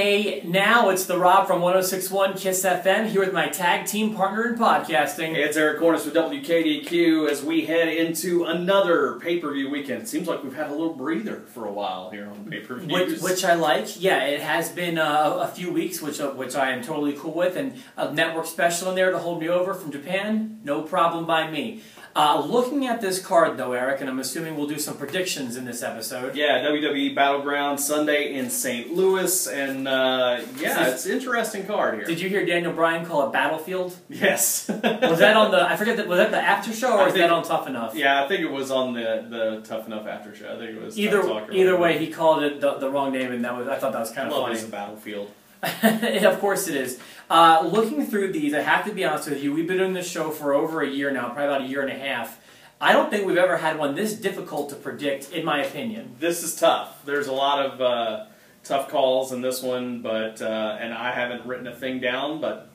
Hey, now it's the Rob from 106.1 KISS FM here with my tag team partner in podcasting. Hey, it's Eric Cornish with WKDQ as we head into another pay-per-view weekend. It seems like we've had a little breather for a while here on pay-per-views. Which I like. Yeah, it has been a few weeks, which I am totally cool with. And a network special in there to hold me over from Japan, no problem by me. Looking at this card, though, Eric, and I'm assuming we'll do some predictions in this episode. Yeah, WWE Battleground Sunday in St. Louis, and yeah, it's an interesting card here. Did you hear Daniel Bryan call it Battlefield? Yes. Was that on the? I forget. Was that the after show or was that on Tough Enough? Yeah, I think it was on the Tough Enough after show. I think it was either way, he called it the wrong name, and I thought that was kind of funny. It's a battlefield. Of course it is. Looking through these, I have to be honest with you, we've been doing this show for over a year now, probably about a year and a half. I don't think we've ever had one this difficult to predict, in my opinion. This is tough. There's a lot of tough calls in this one, but and I haven't written a thing down, but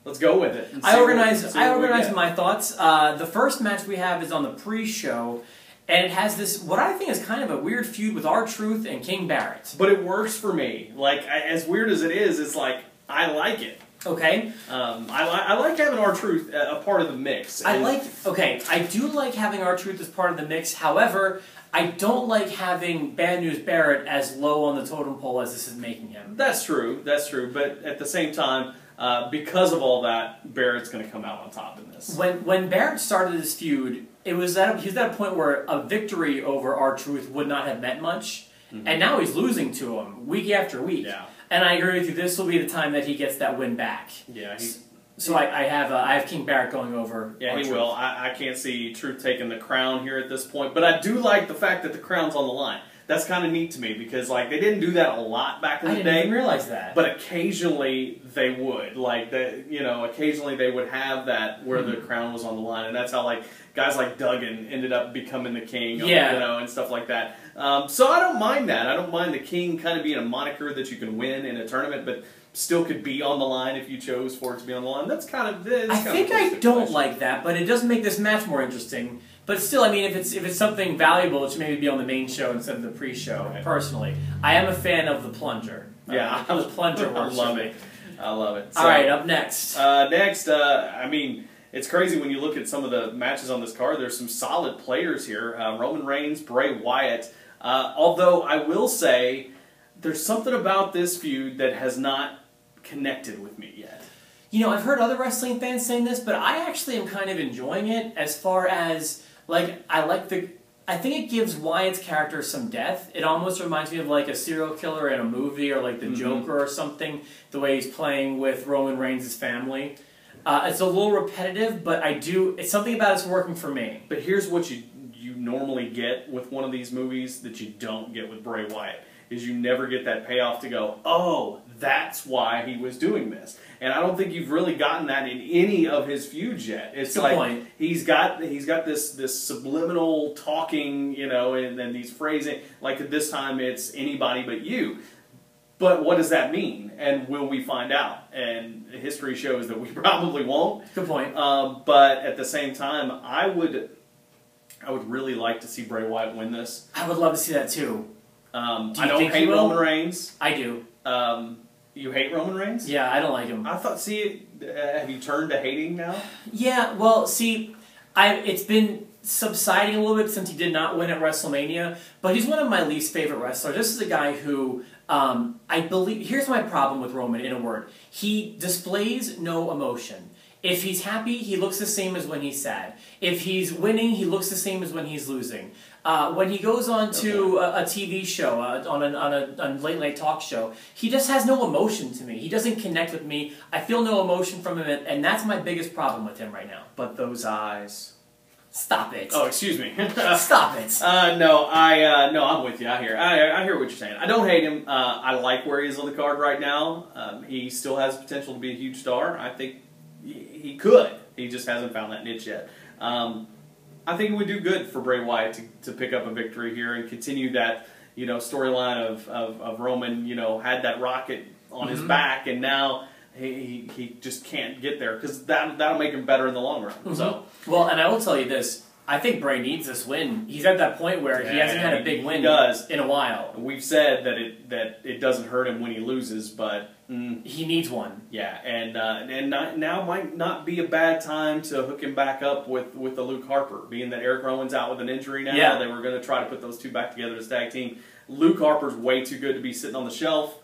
let's go with it. I organized my thoughts. The first match we have is on the pre-show. And it has this, what I think is kind of a weird feud with R-Truth and King Barrett. But it works for me. Like, as weird as it is, it's like, I like it. Okay. I like having R-Truth a part of the mix. I do like having R-Truth as part of the mix. However, I don't like having Bad News Barrett as low on the totem pole as this is making him. That's true. But at the same time, because of all that, Barrett's going to come out on top in this. When Barrett started this feud, he was at a point where a victory over R-Truth would not have meant much, and now he's losing to him week after week. Yeah. And I agree with you. This will be the time that he gets that win back. Yeah. So I have King Barrett going over. Yeah, R-Truth. he will. I can't see Truth taking the crown here at this point, but I do like the fact that the crown's on the line. That's kind of neat to me because, like, they didn't do that a lot back in the day. I didn't even realize that. But occasionally they would, like, occasionally they would have that where the crown was on the line, and that's how, like, guys like Duggan ended up becoming the king, and stuff like that. So I don't mind that. I don't mind the king kind of being a moniker that you can win in a tournament, but still could be on the line if you chose for it to be on the line. That's kind of this. I don't like that, but it does make this match more interesting. But still, I mean, if it's something valuable, it should maybe be on the main show instead of the pre-show. Right. Personally, I am a fan of the plunger. Yeah, the plunger works. I love it. So, all right, up next. I mean, it's crazy when you look at some of the matches on this card. There's some solid players here. Roman Reigns, Bray Wyatt. Although I will say, there's something about this feud that has not connected with me yet. You know, I've heard other wrestling fans saying this, but I actually am kind of enjoying it as far as, like, I think it gives Wyatt's character some depth. It almost reminds me of, like, a serial killer in a movie or, like, the Joker or something, the way he's playing with Roman Reigns' family. It's a little repetitive, but it's something about it's working for me. But here's what you normally get with one of these movies that you don't get with Bray Wyatt, is you never get that payoff to go, oh, that's why he was doing this. And I don't think you've really gotten that in any of his feuds yet. It's good like point. he's got this subliminal talking, and then these phrasing, like this time it's anybody but you. But what does that mean? And will we find out? And history shows that we probably won't. Good point. But at the same time, I would really like to see Bray Wyatt win this. I would love to see that too. I don't hate Roman Reigns. I do. You hate Roman Reigns? Yeah, I don't like him. I thought, have you turned to hating now? Yeah, well, see, it's been subsiding a little bit since he did not win at WrestleMania, but he's one of my least favorite wrestlers. This is a guy who, I believe, here's my problem with Roman in a word. He displays no emotion. If he's happy, he looks the same as when he's sad. If he's winning, he looks the same as when he's losing. When he goes on to a TV show, on a late-night talk show, he just has no emotion to me. He doesn't connect with me. I feel no emotion from him, and that's my biggest problem with him right now. But those eyes. Stop it. Oh, excuse me. Stop it. No, I'm with you. I hear what you're saying. I don't hate him. I like where he is on the card right now. He still has potential to be a huge star. I think he could. He just hasn't found that niche yet. I think it would do good for Bray Wyatt to pick up a victory here and continue that storyline of Roman had that rocket on his back, and now he just can't get there because that'll make him better in the long run. So well, and I will tell you this: I think Bray needs this win. He's at that point where he hasn't had a big win in a while. We've said that it doesn't hurt him when he loses, but he needs one. Yeah, and now might not be a bad time to hook him back up with the Luke Harper, being that Eric Rowan's out with an injury now. Yeah. They were going to try to put those two back together as tag team. Luke Harper's way too good to be sitting on the shelf.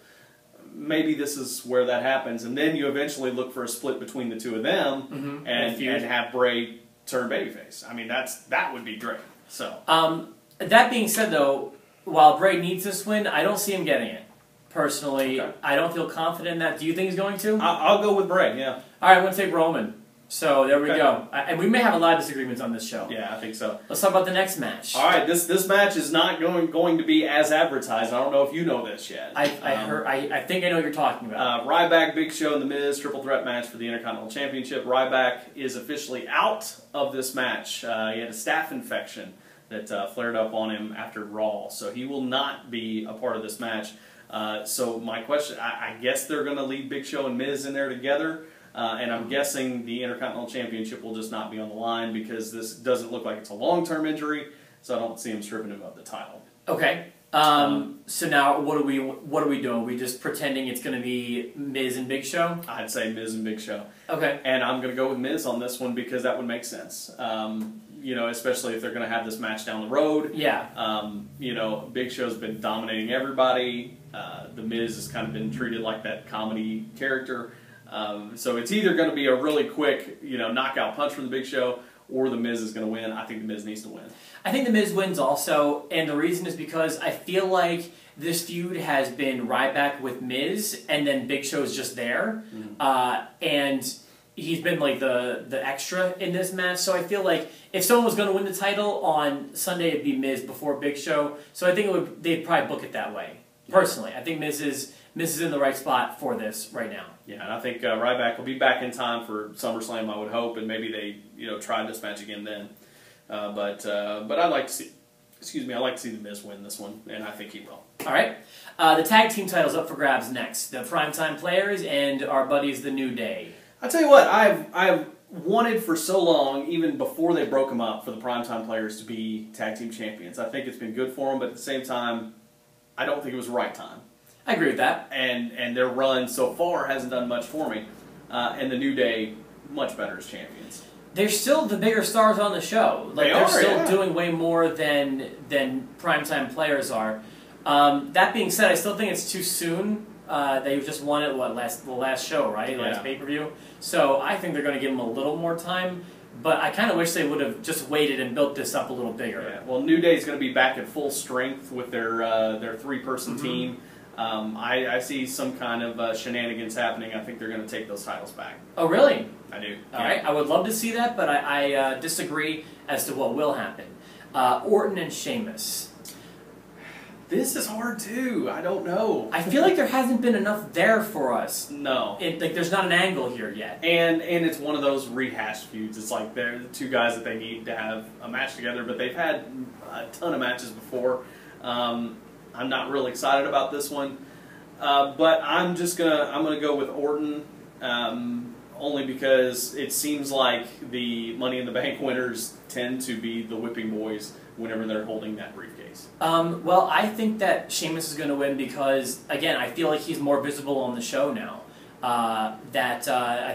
Maybe this is where that happens, and then you eventually look for a split between the two of them, and have Bray turn babyface. I mean, that would be great. So, that being said, though, while Bray needs this win, I don't see him getting it. Personally, I don't feel confident in that. Do you think he's going to? I'll go with Bray. Yeah. All right, I'm going to take Roman. So there we go. And we may have a lot of disagreements on this show. Yeah, I think so. Let's talk about the next match. All right, this match is not going to be as advertised. I don't know if you know this yet. I think I know what you're talking about. Ryback, Big Show, and The Miz triple threat match for the Intercontinental Championship. Ryback is officially out of this match. He had a staph infection that flared up on him after Raw, so he will not be a part of this match. So my question, I guess they're going to leave Big Show and Miz in there together. And I'm guessing the Intercontinental Championship will just not be on the line because this doesn't look like it's a long-term injury, so I don't see him stripping him of the title. Okay. So now what are we doing? Are we just pretending it's going to be Miz and Big Show? I'd say Miz and Big Show. Okay. And I'm going to go with Miz on this one because that would make sense. You know, especially if they're going to have this match down the road. Yeah. You know, Big Show's been dominating everybody. The Miz has kind of been treated like that comedy character. So it's either going to be a really quick, knockout punch from the Big Show, or the Miz is going to win. I think the Miz needs to win. I think the Miz wins also, and the reason is because I feel like this feud has been Ryback with Miz, and then Big Show's just there, and he's been like the extra in this match. So I feel like if someone was going to win the title on Sunday, it'd be Miz before Big Show. So I think they'd probably book it that way. Personally, I think Miz is in the right spot for this right now. Yeah, and I think Ryback will be back in time for SummerSlam, I would hope, and maybe they try this match again then. But I'd like to see, I'd like to see the Miz win this one, and I think he will. All right, the tag team title's up for grabs next. The Primetime Players and our buddies, the New Day. I'll tell you what, I've wanted for so long, even before they broke them up, for the Primetime Players to be tag team champions. I think it's been good for them, but at the same time, I don't think it was the right time. I agree with that. And their run so far hasn't done much for me. And the New Day, much better as champions. They're still the bigger stars on the show. They're still doing way more than Primetime Players are. That being said, I still think it's too soon. They just won it, the last show, right? Last pay-per-view. So I think they're going to give them a little more time. But I kind of wish they would have just waited and built this up a little bigger. Yeah. Well, New Day is going to be back at full strength with their three-person team. I see some kind of shenanigans happening. I think they're going to take those titles back. Oh, really? I do. All right. I would love to see that, but I disagree as to what will happen. Orton and Sheamus. This is hard, too. I don't know. I feel like there hasn't been enough there for us. No. There's not an angle here yet. And it's one of those rehashed feuds. It's like they're the two guys that they need to have a match together, but they've had a ton of matches before. I'm not really excited about this one, but I'm gonna go with Orton, only because it seems like the Money in the Bank winners tend to be the whipping boys whenever they're holding that briefcase. Well, I think that Sheamus is going to win because, again, I feel like he's more visible on the show now. I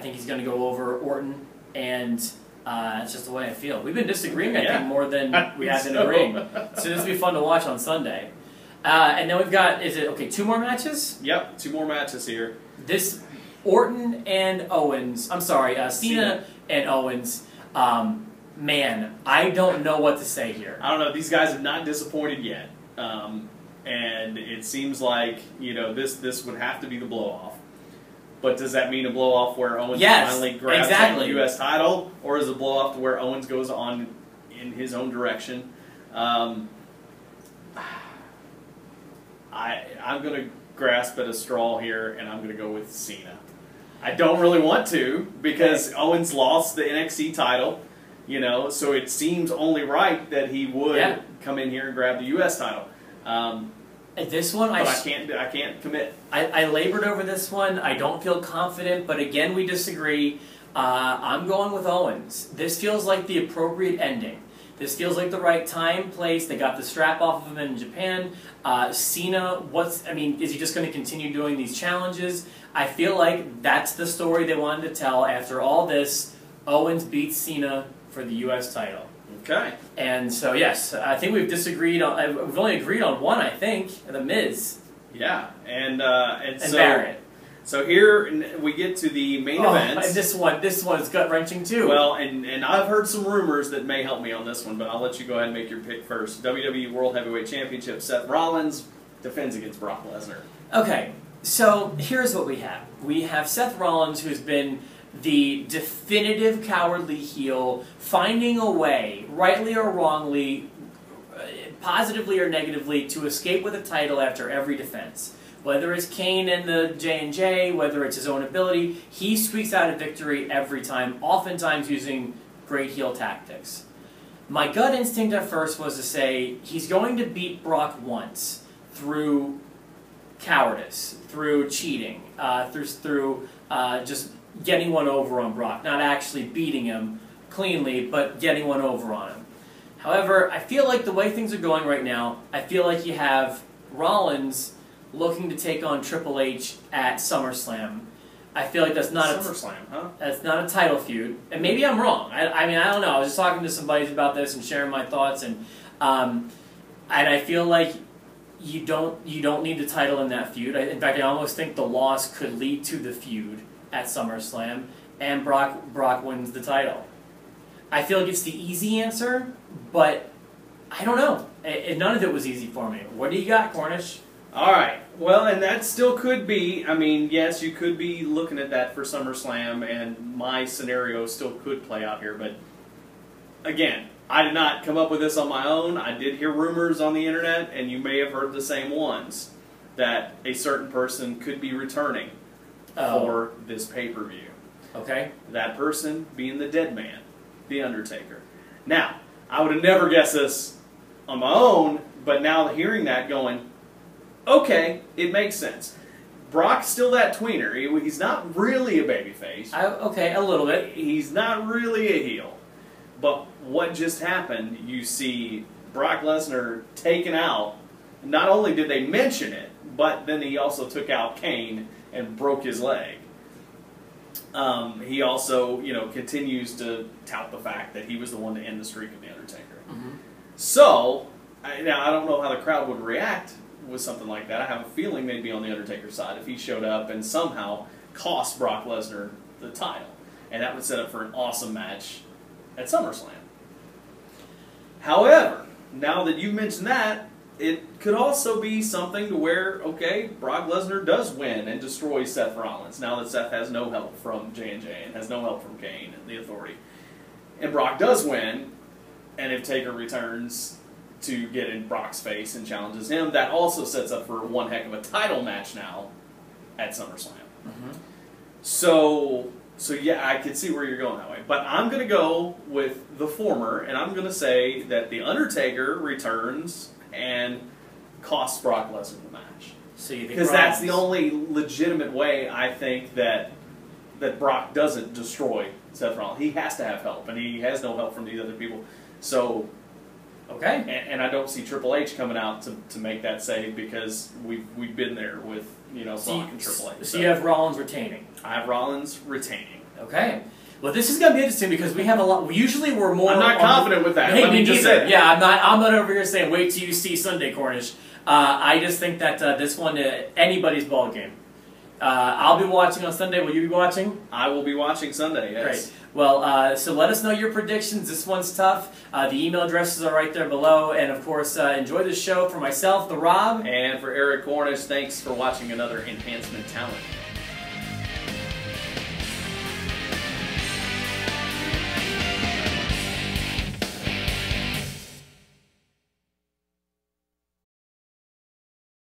think he's going to go over Orton, and it's just the way I feel. We've been disagreeing, I think, more than we have been agreeing. So this will be fun to watch on Sunday. And then we've got, two more matches? Yep, 2 more matches here. This, Orton and Owens, Cena and Owens, man, I don't know what to say here. I don't know, these guys have not disappointed yet. And it seems like, this would have to be the blow-off. But does that mean a blow-off where Owens finally grabs the U.S. title? Or is it a blow-off to where Owens goes on in his own direction? I'm going to grasp at a straw here, and I'm going to go with Cena. I don't really want to, because Owens lost the NXT title, so it seems only right that he would come in here and grab the U.S. title. This one, I can't commit. I labored over this one. I don't feel confident, but again, we disagree. I'm going with Owens. This feels like the appropriate ending. This feels like the right time, place. They got the strap off of him in Japan. Cena, is he just going to continue doing these challenges? I feel like that's the story they wanted to tell. After all this, Owens beats Cena for the U.S. title. Okay. And so, yes, I think we've only agreed on one, I think, The Miz. Yeah, and so Barrett. So here we get to the main event. And this one is gut-wrenching too. Well, and I've heard some rumors that may help me on this one, but I'll let you go ahead and make your pick first. WWE World Heavyweight Championship, Seth Rollins defends against Brock Lesnar. Okay, so here's what we have. We have Seth Rollins, who's been the definitive cowardly heel, finding a way, rightly or wrongly, positively or negatively, to escape with a title after every defense. Whether it's Kane and the J&J, whether it's his own ability, he squeaks out a victory every time, oftentimes using great heel tactics. My gut instinct at first was to say he's going to beat Brock once through cowardice, through cheating, through just getting one over on Brock, not actually beating him cleanly, but getting one over on him. However, I feel like the way things are going right now, I feel like you have Rollins looking to take on Triple H at SummerSlam. I feel like that's not that's not a title feud, and maybe I'm wrong. I don't know. I was just talking to some buddies about this and sharing my thoughts, and I feel like you don't need the title in that feud. In fact, I almost think the loss could lead to the feud at SummerSlam, and Brock wins the title. I feel like it's the easy answer, but I don't know. None of it was easy for me. What do you got, Cornish? All right. Well, and that still could be, yes, you could be looking at that for SummerSlam, and my scenario still could play out here. But, again, I did not come up with this on my own. I did hear rumors on the internet, and you may have heard the same ones, that a certain person could be returning for this pay-per-view. Okay. That person being the dead man, The Undertaker. Now, I would have never guessed this on my own, but now hearing that going, okay, it makes sense. Brock's still that tweener. He's not really a babyface. Okay, a little bit. He's not really a heel. But what just happened, you see Brock Lesnar taken out. Not only did they mention it, but then he also took out Kane and broke his leg. He also, continues to tout the fact that he was the one to end the streak of The Undertaker. Mm-hmm. So, now I don't know how the crowd would react with something like that. I have a feeling they'd be on The Undertaker's side if he showed up and somehow cost Brock Lesnar the title. And that would set up for an awesome match at SummerSlam. However, now that you mentioned that, it could also be something to where, okay, Brock Lesnar does win and destroys Seth Rollins, now that Seth has no help from J&J and has no help from Kane and the Authority. And Brock does win, and if Taker returns to get in Brock's face and challenges him, that also sets up for one heck of a title match now at SummerSlam. Mm-hmm. So yeah, I can see where you're going that way. But I'm going to go with the former, and I'm going to say that The Undertaker returns and costs Brock Lesnar the match. So you think because that's the only legitimate way I think that Brock doesn't destroy Seth Rollins. He has to have help, and he has no help from these other people. So, okay, and I don't see Triple H coming out to make that save because we've been there with Brock and Triple H. So you have Rollins retaining. I have Rollins retaining. Okay. Well, this is going to be interesting because we have a lot. Usually, we're more. I'm not confident with that. Hey, me neither. Yeah, I'm not over here saying wait till you see Sunday, Cornish. I just think that this one anybody's ball game. I'll be watching on Sunday. Will you be watching? I will be watching Sunday. Yes. Great. Well, so let us know your predictions. This one's tough. The email addresses are right there below, and of course, enjoy the show. For myself, the Rob, and for Eric Cornish, thanks for watching another Enhancement Talent.